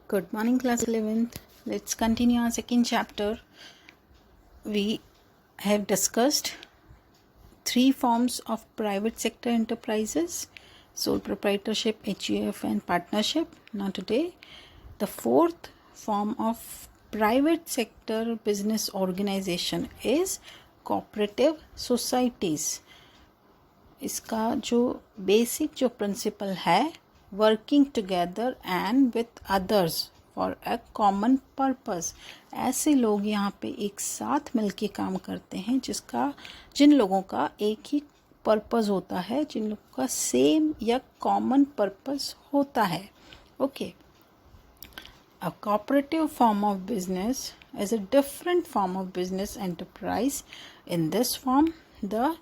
Good morning, class 11th. Let's continue our second chapter. We have discussed three forms of private sector enterprises: sole proprietorship, HUF, and partnership. Now today, the fourth form of private sector business organization is cooperative societies. इसका जो basic जो principal है, working together and with others for a common purpose. ऐसे लोग यहाँ पे एक साथ मिलके काम करते हैं जिन लोगों का एक ही पर्पस होता है, जिन लोगों का सेम या कॉमन पर्पस होता है। Okay, a cooperative form of business is a different form of business enterprise. In this form, the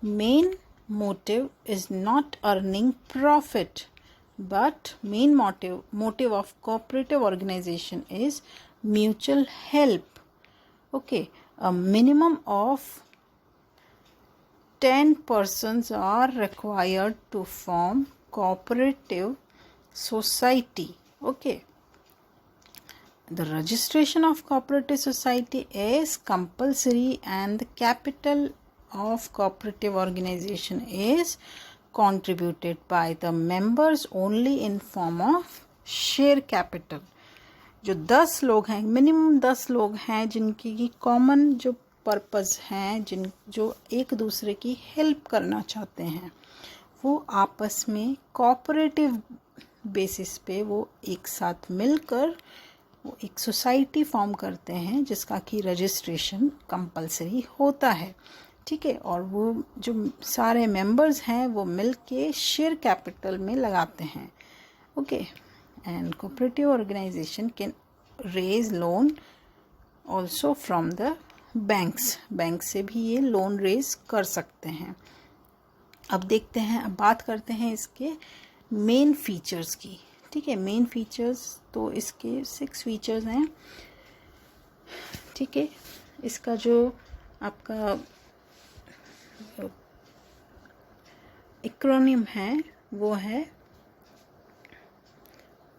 main motive is not earning profit, but main motive of cooperative organization is mutual help. Okay, a minimum of 10 persons are required to form cooperative society. Okay, the registration of cooperative society is compulsory and the capital of cooperative organization is contributed by the members only in form of share capital. जो 10 लोग हैं, minimum 10 लोग हैं जिनकी common जो purpose हैं, जो एक दूसरे की हेल्प करना चाहते हैं, वो आपस में कोऑपरेटिव बेसिस पे वो एक साथ मिलकर वो एक सोसाइटी फॉर्म करते हैं जिसका कि रजिस्ट्रेशन कंपलसरी होता है। ठीक है, और वो जो सारे मेंबर्स हैं वो मिल के शेयर कैपिटल में लगाते हैं। Okay, and cooperative organisation can raise loan also from the banks. Bank से भी ये लोन रेज कर सकते हैं। अब देखते हैं, अब बात करते हैं इसके मेन फीचर्स की। ठीक है, मेन फीचर्स तो इसके 6 फीचर्स हैं। ठीक है, इसका जो आपका एक्रोनिम है वो है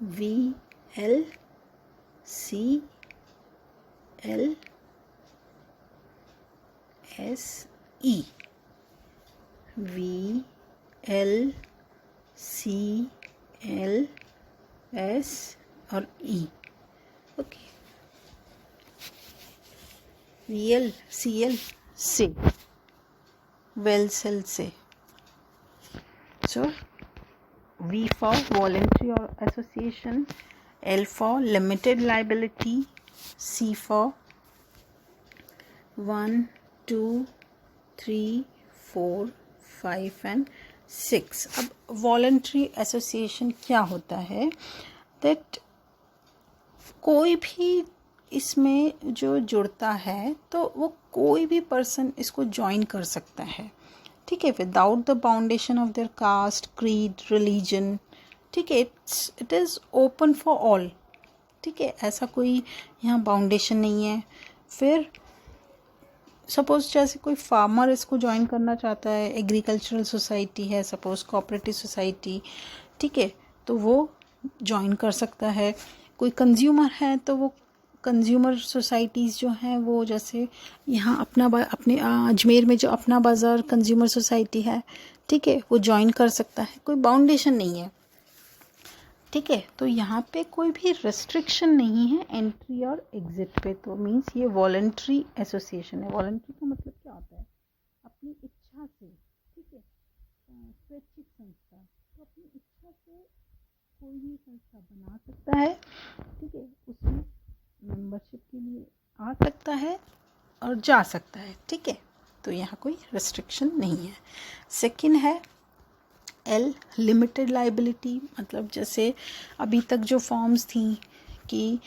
VLCL SE। VLCL S और E। ओके, VLCL से, वेलसेल से। So, V for voluntary or association, L for limited liability, C for 1, 2, 3, 4, 5 and 6। अब voluntary association क्या होता है? That कोई भी इसमें जो जुड़ता है तो वो कोई भी पर्सन इसको ज्वाइन कर सकता है। ठीक है, without the boundation of their caste, creed, religion. ठीक है, it is open for all. ठीक है, ऐसा कोई यहाँ बाउंडेशन नहीं है। फिर सपोज जैसे कोई फार्मर इसको ज्वाइन करना चाहता है, एग्रीकल्चरल सोसाइटी है सपोज, कोऑपरेटिव सोसाइटी, ठीक है, तो वो ज्वाइन कर सकता है। कोई कंज्यूमर है तो वो कंज्यूमर सोसाइटीज़ जो हैं वो, जैसे यहाँ अपने अजमेर में जो अपना बाज़ार कंज्यूमर सोसाइटी है, ठीक है, वो ज्वाइन कर सकता है। कोई बाउंडेशन नहीं है। ठीक है, तो यहाँ पे कोई भी रेस्ट्रिक्शन नहीं है एंट्री और एग्जिट पे। तो मीन्स ये वॉलंटरी एसोसिएशन है। वॉलंटरी का मतलब क्या होता है? अपनी इच्छा से। ठीक है, स्वैच्छिक संस्था। तो अपनी इच्छा से कोई भी संस्था बना सकता है। ठीक है, उसमें मेंबरशिप के लिए आ सकता है और जा सकता है। ठीक है, तो यहाँ कोई रेस्ट्रिक्शन नहीं है। सेकंड है L, लिमिटेड लाइबिलिटी। मतलब जैसे अभी तक जो फॉर्म्स थी कि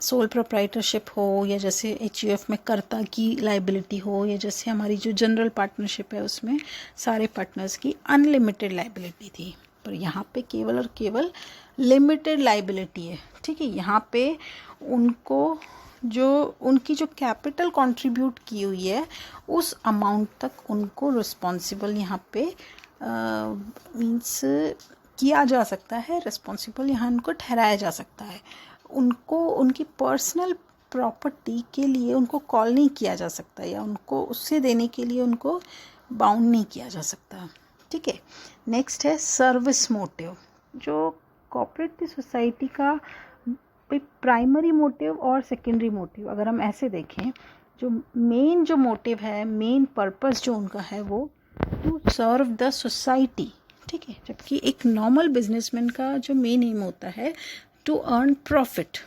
सोल प्रोप्राइटरशिप हो, या जैसे HUF में कर्ता की लाइबिलिटी हो, या जैसे हमारी जो जनरल पार्टनरशिप है उसमें सारे पार्टनर्स की अनलिमिटेड लाइबिलिटी थी, पर यहाँ पे केवल और केवल लिमिटेड लाइबिलिटी है। ठीक है, यहाँ पे उनकी जो कैपिटल कंट्रीब्यूट की हुई है उस अमाउंट तक उनको रिस्पॉन्सिबल यहाँ पे मीन्स किया जा सकता है, रिस्पॉन्सिबल यहाँ उनको ठहराया जा सकता है। उनको उनकी पर्सनल प्रॉपर्टी के लिए उनको कॉल नहीं किया जा सकता, या उनको उससे देने के लिए उनको बाउंड नहीं किया जा सकता। ठीक है, नेक्स्ट है सर्विस मोटिव। जो कोऑपरेटिव सोसाइटी का प्राइमरी मोटिव और सेकेंडरी मोटिव, अगर हम ऐसे देखें, जो मेन जो मोटिव है, मेन पर्पस जो उनका है, वो टू सर्व द सोसाइटी। ठीक है, जबकि एक नॉर्मल बिजनेसमैन का जो मेन एम होता है टू अर्न प्रॉफिट।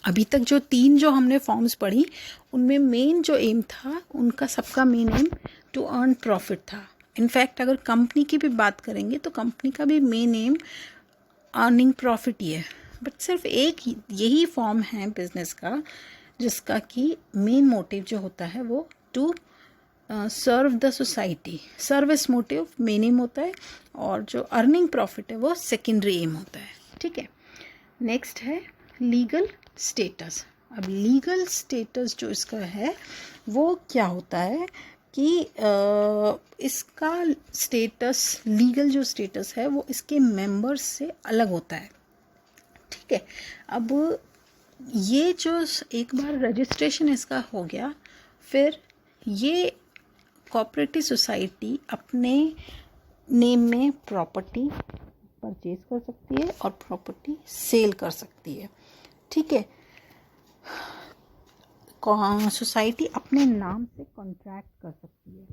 अभी तक जो 3 जो हमने फॉर्म्स पढ़ी, उनमें मेन जो एम था उनका सबका main aim to earn profit था। इनफैक्ट अगर कंपनी की भी बात करेंगे तो कंपनी का भी मेन एम अर्निंग प्रॉफिट ही है, बट सिर्फ एक यही फॉर्म है बिजनेस का जिसका कि मेन मोटिव जो होता है वो to serve the society. Service motive main aim होता है और जो अर्निंग प्रॉफिट है वो सेकेंडरी एम होता है। ठीक है, नेक्स्ट है लीगल स्टेटस। अब लीगल स्टेटस जो इसका है वो क्या होता है कि इसका स्टेटस, लीगल जो स्टेटस है वो इसके मेंबर्स से अलग होता है। ठीक है, अब ये जो एक बार रजिस्ट्रेशन इसका हो गया, फिर ये कोऑपरेटिव सोसाइटी अपने नेम में प्रॉपर्टी परचेज कर सकती है और प्रॉपर्टी सेल कर सकती है। ठीक है, सोसाइटी अपने नाम से कॉन्ट्रैक्ट कर सकती है।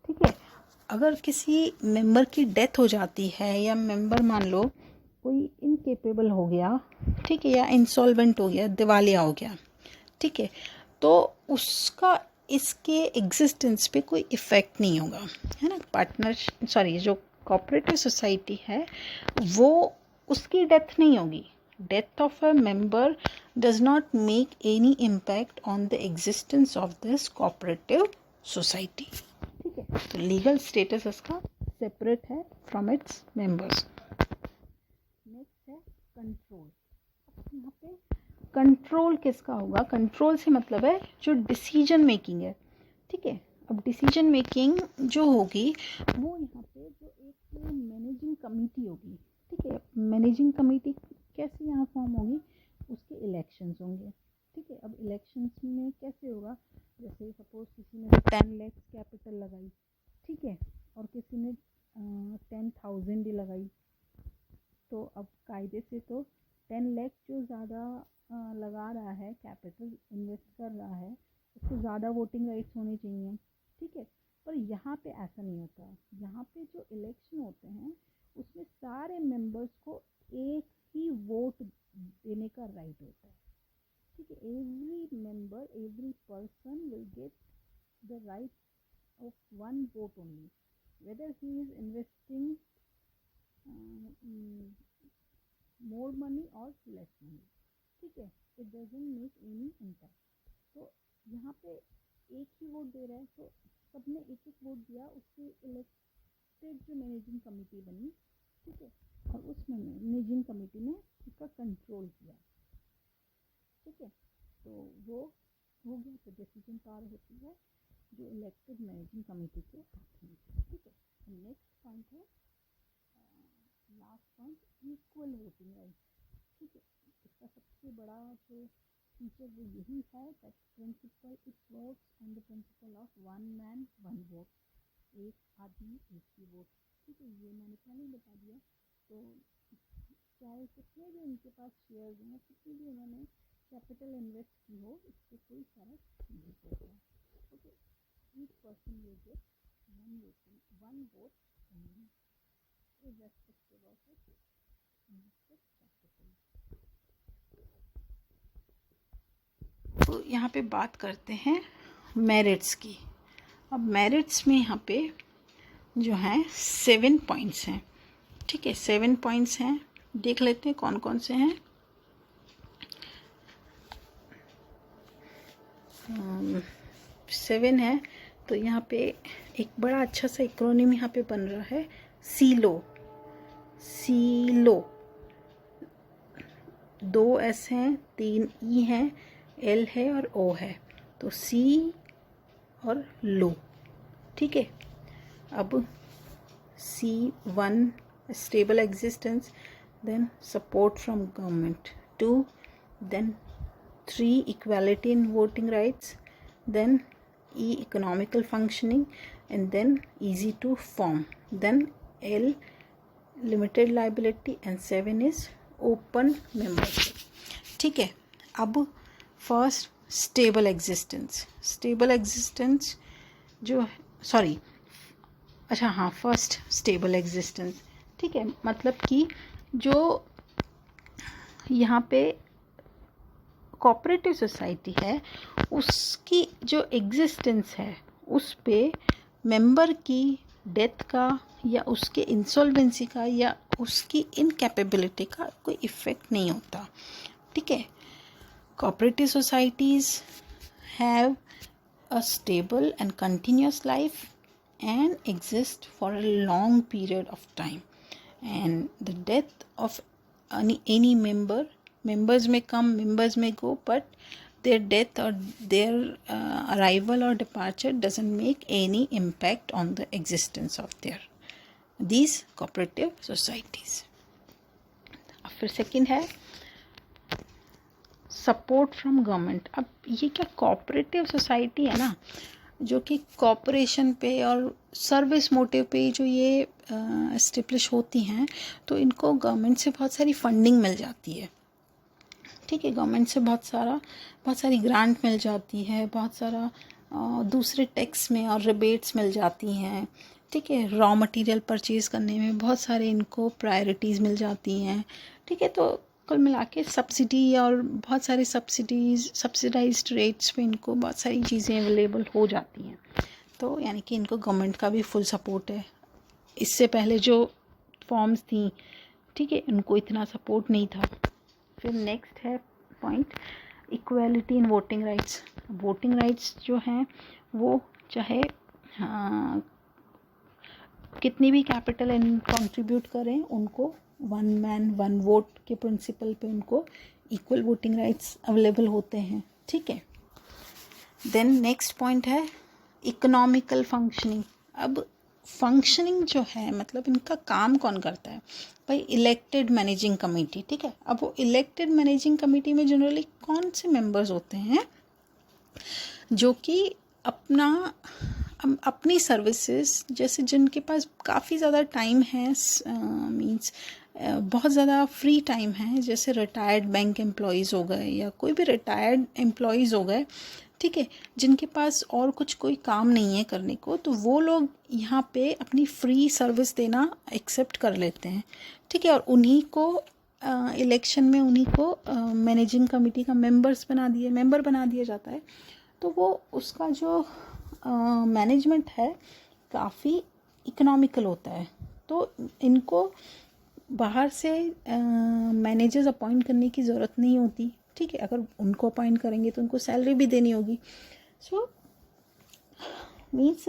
ठीक है, अगर किसी मेंबर की डेथ हो जाती है या मेंबर मान लो कोई इनकेपेबल हो गया, ठीक है, या इंसॉल्वेंट हो गया, दिवालिया हो गया, ठीक है, तो उसका इसके एग्जिस्टेंस पे कोई इफ़ेक्ट नहीं होगा, है ना। जो कोऑपरेटिव सोसाइटी है वो, उसकी डेथ नहीं होगी। Death of a member does not make any impact on the existence of this cooperative society. ठीक है, तो लीगल स्टेटस इसका सेपरेट है फ्रॉम इट्स मेंबर्स। नेक्स्ट है कंट्रोल। यहाँ पे कंट्रोल किसका होगा? कंट्रोल से मतलब है जो डिसीजन मेकिंग है। ठीक है, अब डिसीजन मेकिंग जो होगी वो यहाँ पे जो एक मैनेजिंग कमेटी होगी। ठीक है, मैनेजिंग कमेटी कैसे यहाँ फॉर्म होगी? उसके इलेक्शंस होंगे। ठीक है, अब इलेक्शंस में कैसे होगा? जैसे सपोज किसी ने 10 लाख कैपिटल लगाई, ठीक है, और किसी ने 10,000 ही लगाई, तो अब कायदे से तो 10 लाख जो ज़्यादा लगा रहा है, कैपिटल इन्वेस्ट कर रहा है, उसको ज़्यादा वोटिंग राइट्स होने चाहिए। ठीक है, पर यहाँ पे ऐसा नहीं होता। यहाँ पे जो इलेक्शन होते हैं उसमें सारे मेंबर्स को एक ही वोट देने का राइट होता है। ठीक है, every member, every person will get the right of one vote only, weather he is investing more money or less money। ठीक है, it doesn't make any impact। तो यहाँ पे एक ही वोट दे रहा है, तो सबने एक एक वोट दिया, उससे इलेक्टेड जो मैनेजिंग कमेटी बनी, ठीक है, और उस मैनेजिंग कमेटी ने उसका कंट्रोल किया। ठीक है, तो वो हो गया, तो डिसीजन पावर होती है जो इलेक्टेड मैनेजिंग कमेटी के हाथ में। ठीक है, नेक्स्ट पॉइंट है, last point, equal voting right. ठीक है, इसका सबसे बड़ा जो फीचर वो यही है that principal it works on the principle of one man one vote, एक आदमी एक ही वोट। ठीक है, ये मैंने पहले ही बता दिया। तो चाहे कितने भी उनके पास शेयर्स हैं, कितनी भी उन्होंने कैपिटल इन्वेस्ट की हो, इससे कोई फर्क नहीं पड़ता। Okay, each person will get one vote only irrespective of its invested capital। तो यहाँ पे बात करते हैं मेरिट्स की। अब मेरिट्स में यहाँ पे जो है 7 पॉइंट्स हैं। ठीक है, 7 पॉइंट्स हैं, देख लेते हैं कौन कौन से हैं। 7 है, तो यहाँ पे एक बड़ा अच्छा सा एक्रोनिम यहाँ पे बन रहा है, सीलो। 2 एस हैं, 3 ई हैं, एल है और ओ है, तो सी और लो। ठीक है, अब C1 stable existence, then support from government. 2, then 3, equality in voting rights, then E, economical functioning, and then easy to form, then L, limited liability, and 7 is open membership. ठीक है. अब फर्स्ट स्टेबल एग्जिस्टेंस जो sorry अच्छा हाँ first stable existence. ठीक है, मतलब कि जो यहाँ पे कोऑपरेटिव सोसाइटी है उसकी जो एग्जिस्टेंस है उस पे मेंबर की डेथ का या उसके इंसॉल्वेंसी का या उसकी इनकैपेबिलिटी का कोई इफ़ेक्ट नहीं होता. ठीक है. Cooperative societies have a stable and continuous life and exist for a long period of time, and the death of any members may come, members may go, but their death or their arrival or departure doesn't make any impact on the existence of these cooperative societies. फिर second है support from government. अब ये क्या cooperative society है ना जो कि corporation पे और सर्विस मोटिव पे जो ये एस्टेब्लिश होती हैं, तो इनको गवर्नमेंट से बहुत सारी फंडिंग मिल जाती है. ठीक है, गवर्नमेंट से बहुत सारी ग्रांट मिल जाती है, बहुत सारा दूसरे टैक्स में और रिबेट्स मिल जाती हैं. ठीक है, रॉ मटेरियल परचेज़ करने में बहुत सारे इनको प्रायोरिटीज़ मिल जाती हैं. ठीक है, तो कुल मिला के सब्सिडी और बहुत सारी सब्सिडाइज्ड रेट्स पे इनको बहुत सारी चीज़ें अवेलेबल हो जाती हैं. तो यानी कि इनको गवर्नमेंट का भी फुल सपोर्ट है. इससे पहले जो फॉर्म्स थी, ठीक है, उनको इतना सपोर्ट नहीं था. फिर नेक्स्ट है point equality in voting rights. Voting rights जो हैं वो चाहे कितनी भी कैपिटल इन कंट्रीब्यूट करें, उनको वन मैन वन वोट के प्रिंसिपल पे उनको इक्वल वोटिंग राइट्स अवेलेबल होते हैं. ठीक है. देन नेक्स्ट पॉइंट है इकोनॉमिकल फंक्शनिंग. अब फंक्शनिंग जो है मतलब इनका काम कौन करता है भाई, इलेक्टेड मैनेजिंग कमेटी. ठीक है, अब वो इलेक्टेड मैनेजिंग कमेटी में जनरली कौन से मेंबर्स होते हैं जो कि अपनी सर्विसेज, जैसे जिनके पास काफ़ी ज़्यादा टाइम है, मींस बहुत ज़्यादा फ्री टाइम है, जैसे रिटायर्ड बैंक एम्प्लॉयज़ हो गए या कोई भी रिटायर्ड एम्प्लॉयज़ हो गए. ठीक है, जिनके पास और कोई काम नहीं है करने को, तो वो लोग यहाँ पे अपनी फ्री सर्विस देना एक्सेप्ट कर लेते हैं. ठीक है, और उन्हीं को इलेक्शन में उन्हीं को मैनेजिंग कमेटी का मेंबर बना दिया जाता है. तो वो उसका जो मैनेजमेंट है काफ़ी इकोनॉमिकल होता है. तो इनको बाहर से मैनेजर्स अपॉइंट करने की ज़रूरत नहीं होती. ठीक है, अगर उनको अपॉइंट करेंगे तो उनको सैलरी भी देनी होगी. So means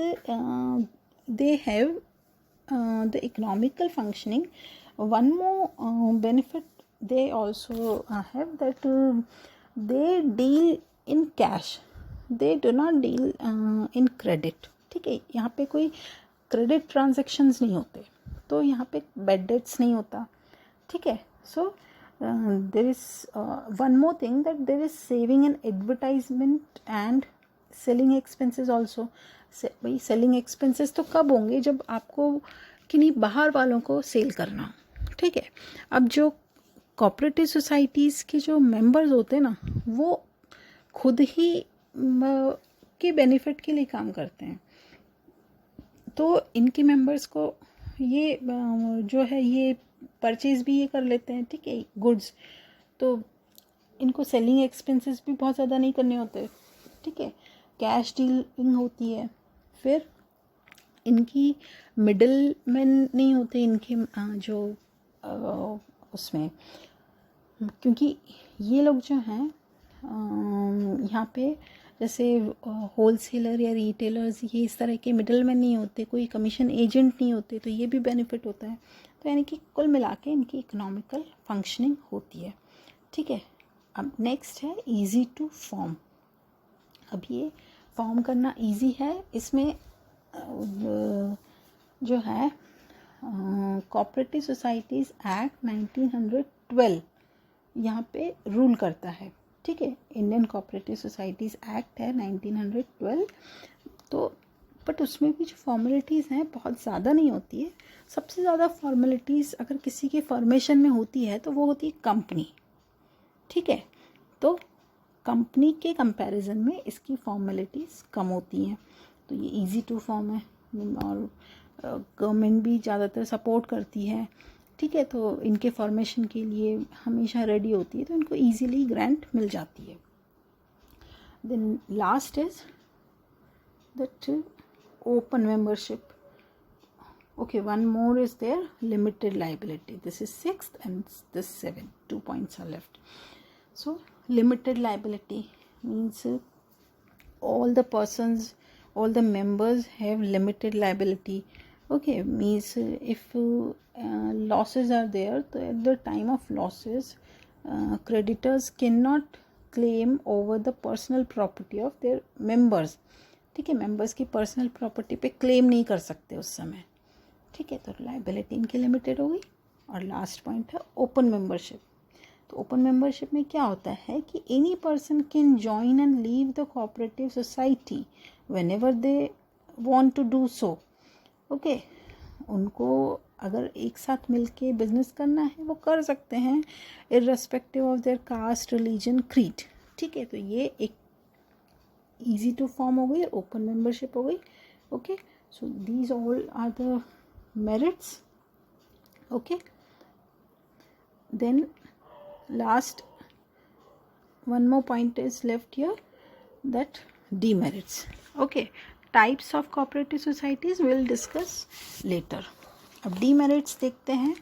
they have the economical functioning. One more benefit they also have that they deal in cash, they do not deal in credit. ठीक है, यहाँ पे कोई क्रेडिट ट्रांजेक्शन्स नहीं होते, तो यहाँ पे बैड डेट्स नहीं होता. ठीक है. So there is one more thing that there is saving in advertisement and selling expenses also. भाई सेलिंग एक्सपेंसेस तो कब होंगे, जब आपको किन्हीं बाहर वालों को सेल करना. ठीक है. अब जो कोऑपरेटिव सोसाइटीज़ के जो मेंबर्स होते हैं ना, वो खुद ही के बेनिफिट के लिए काम करते हैं. तो इनके मेंबर्स को ये जो है ये परचेज़ भी ये कर लेते हैं. ठीक है, गुड्स, तो इनको सेलिंग एक्सपेंसेस भी बहुत ज़्यादा नहीं करने होते. ठीक है, कैश डीलिंग होती है. फिर इनकी मिडल मैन नहीं होते इनके जो उसमें, क्योंकि ये लोग जो हैं यहाँ पे जैसे होलसेलर या रिटेलर्स, ये इस तरह के मिडल मैन नहीं होते, कोई कमीशन एजेंट नहीं होते, तो ये भी बेनिफिट होता है. तो यानी कि कुल मिला के इनकी इकोनॉमिकल फंक्शनिंग होती है. ठीक है. अब नेक्स्ट है इजी टू फॉर्म. अब ये फॉर्म करना इजी है. इसमें जो है कोऑपरेटिव सोसाइटीज़ एक्ट 1912 यहाँ पे रूल करता है, ठीक है। इंडियन कोऑपरेटिव सोसाइटीज़ एक्ट है 1912। तो बट उसमें भी जो फॉर्मेलिटीज़ हैं बहुत ज़्यादा नहीं होती है। सबसे ज़्यादा फॉर्मेलिटीज़ अगर किसी के फॉर्मेशन में होती है तो वो होती है कंपनी, ठीक है। तो कंपनी के कंपैरिजन में इसकी फॉर्मेलिटीज़ कम होती हैं। तो ये इजी टू फॉर्म है और गवर्नमेंट भी ज़्यादातर सपोर्ट करती है, ठीक है। तो इनके फॉर्मेशन के लिए हमेशा रेडी होती है, तो इनको इजीली ग्रांट मिल जाती है। Then last is that open membership. Okay, one more is there, limited liability. This is 6th and this 7th. 2 points are left. So limited liability means all the persons, all the members have limited liability. Okay, means if losses are there, so at the time of losses, creditors cannot claim over the personal property of their members. ठीक है, members की personal property पे claim नहीं कर सकते उस समय, ठीक है। तो लाइबिलिटी इनकी लिमिटेड हो गई। और लास्ट पॉइंट है ओपन मेंबरशिप। तो ओपन मेंबरशिप में क्या होता है कि any person can join and leave the cooperative society whenever they want to do so. Okay, उनको अगर एक साथ मिलके बिजनेस करना है वो कर सकते हैं, irrespective of their caste, religion, creed, ठीक है। तो ये एक ईजी टू फॉर्म हो गई और ओपन मेंबरशिप हो गई। Okay, so these all are the merits. Okay, then last one more point is left here, that demerits. Okay, types of cooperative societies we'll discuss later. अब demerits देखते हैं।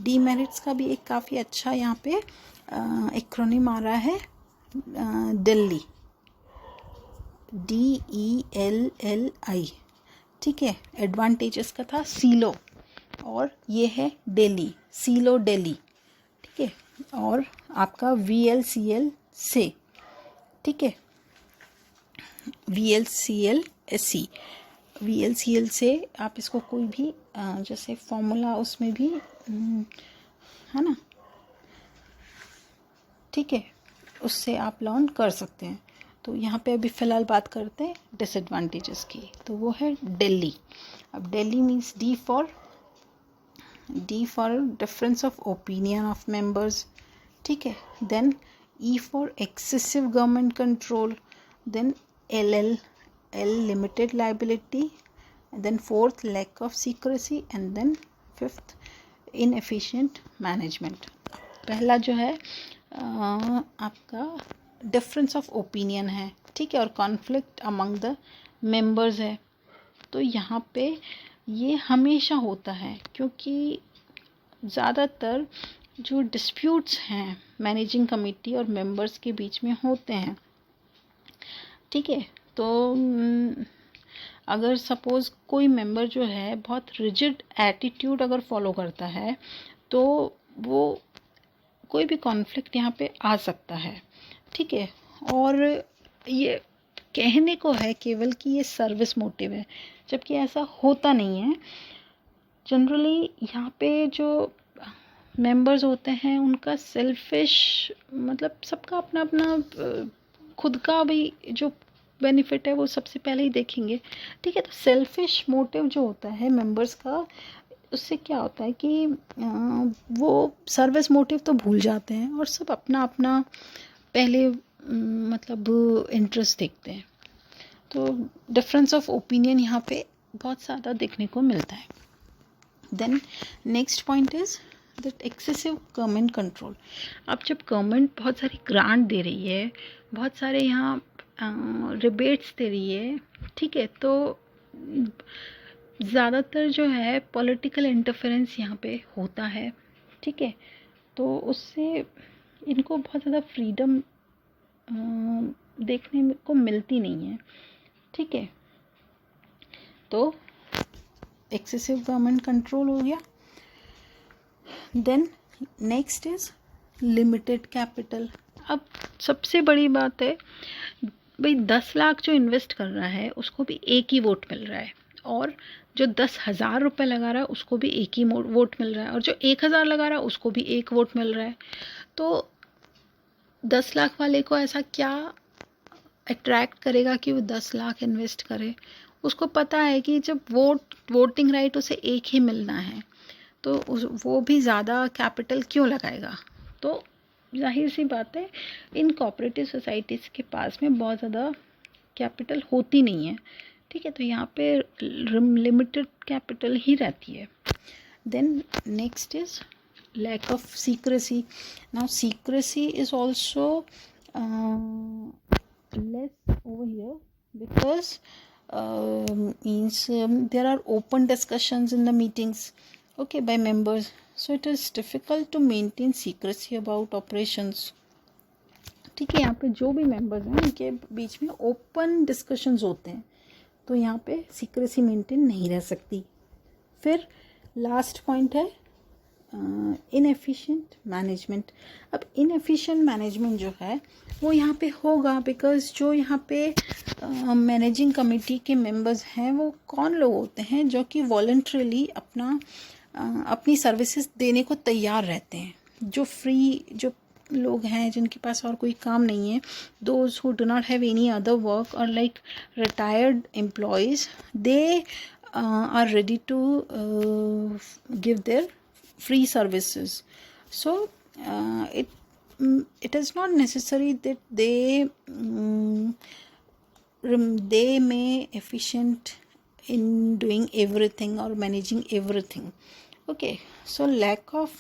demerits का भी एक काफ़ी अच्छा यहाँ पे एक्रोनिम आ रहा है, दिल्ली, DELLI, ठीक है। एडवांटेजेस का था सीलो और ये है डेली, सीलो डेली, ठीक है। और आपका VLCL से, ठीक है, VLCL से आप इसको कोई भी जैसे फॉर्मूला उसमें भी है ना, ठीक है, उससे आप लर्न कर सकते हैं। तो यहाँ पे अभी फ़िलहाल बात करते हैं डिसएडवांटेजेस की। तो वो है दिल्ली। अब Delhi means D for difference of opinion of members, ठीक है। Then E for excessive government control, then L limited liability, then 4th lack of secrecy, and then 5th inefficient management. पहला जो है आपका डिफरेंस ऑफ ओपिनियन है, ठीक है, और कॉन्फ्लिक्ट अमंग द मेंबर्स है। तो यहाँ पे ये हमेशा होता है, क्योंकि ज़्यादातर जो डिस्प्यूट्स हैं मैनेजिंग कमेटी और मेंबर्स के बीच में होते हैं, ठीक है। तो अगर सपोज़ कोई मेंबर जो है बहुत रिजिड एटीट्यूड अगर फॉलो करता है तो वो कोई भी कॉन्फ्लिक्ट यहाँ पे आ सकता है, ठीक है। और ये कहने को है केवल कि ये सर्विस मोटिव है, जबकि ऐसा होता नहीं है। जनरली यहाँ पे जो मेंबर्स होते हैं उनका सेल्फिश, मतलब सबका अपना अपना खुद का भी जो बेनिफिट है वो सबसे पहले ही देखेंगे, ठीक है। तो सेल्फिश मोटिव जो होता है मेंबर्स का, उससे क्या होता है कि वो सर्विस मोटिव तो भूल जाते हैं और सब अपना अपना पहले मतलब इंटरेस्ट देखते हैं। तो डिफरेंस ऑफ ओपिनियन यहाँ पे बहुत ज़्यादा देखने को मिलता है। Then next point is that excessive government control. अब जब गवर्नमेंट बहुत सारी ग्रांट दे रही है, बहुत सारे यहाँ रिबेट्स दे रही है, ठीक है, तो ज़्यादातर जो है पॉलिटिकल इंटरफेरेंस यहाँ पे होता है, ठीक है। तो उससे इनको बहुत ज़्यादा फ्रीडम देखने को मिलती नहीं है, ठीक है। तो एक्सेसिव गवर्नमेंट कंट्रोल हो गया। Then next is limited capital. अब सबसे बड़ी बात है भाई 10 लाख जो इन्वेस्ट कर रहा है उसको भी एक ही वोट मिल रहा है और जो 10,000 रुपये लगा रहा है उसको भी एक ही वोट मिल रहा है, और जो 1,000 लगा रहा है उसको भी एक वोट मिल रहा है। तो 10 लाख वाले को ऐसा क्या अट्रैक्ट करेगा कि वो 10 लाख इन्वेस्ट करे? उसको पता है कि जब वोटिंग राइट उसे एक ही मिलना है, तो वो भी ज़्यादा कैपिटल क्यों लगाएगा? तो जाहिर सी बात है, इन कोऑपरेटिव सोसाइटीज़ के पास में बहुत ज़्यादा कैपिटल होती नहीं है, ठीक है। तो यहाँ पे लिमिटेड कैपिटल ही रहती है। Then next is lack of secrecy. Now secrecy is also less over here because there are open discussions in the meetings, okay, by members, so it is difficult to maintain secrecy about operations, ठीक है। यहाँ पे जो भी members हैं उनके बीच में open discussions होते हैं, तो यहाँ पे सीक्रेसी मेंटेन नहीं रह सकती। फिर लास्ट पॉइंट है इनएफिशिएंट मैनेजमेंट। अब इनएफिशिएंट मैनेजमेंट जो है वो यहाँ पे होगा बिकॉज जो यहाँ पे मैनेजिंग कमेटी के मेंबर्स हैं वो कौन लोग होते हैं जो कि वॉलंटरीली अपनी सर्विसेज देने को तैयार रहते हैं। जो लोग हैं जिनके पास और कोई काम नहीं है, those who do not have any other work और like retired employees, they are ready to give their free services. So it is not necessary that they may efficient in doing everything or managing everything, okay. So lack of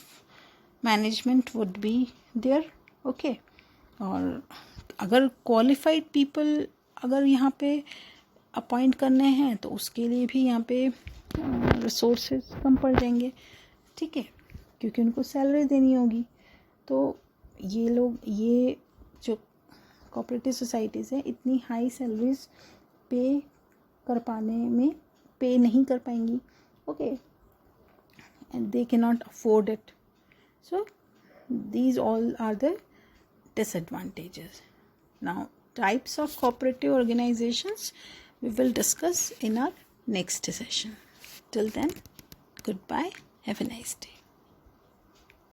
management would be there, okay. और अगर qualified people अगर यहाँ पे appoint करने हैं तो उसके लिए भी यहाँ पे रिसोर्सेज कम पड़ जाएंगे, ठीक है, क्योंकि उनको सैलरी देनी होगी। तो ये जो कोऑपरेटिव सोसाइटीज़ हैं इतनी हाई सैलरीज पे नहीं कर पाएंगी, okay, and they can not afford it. So these all are the disadvantages. Now types of cooperative organisations we will discuss in our next session. Till then, goodbye. Have a nice day.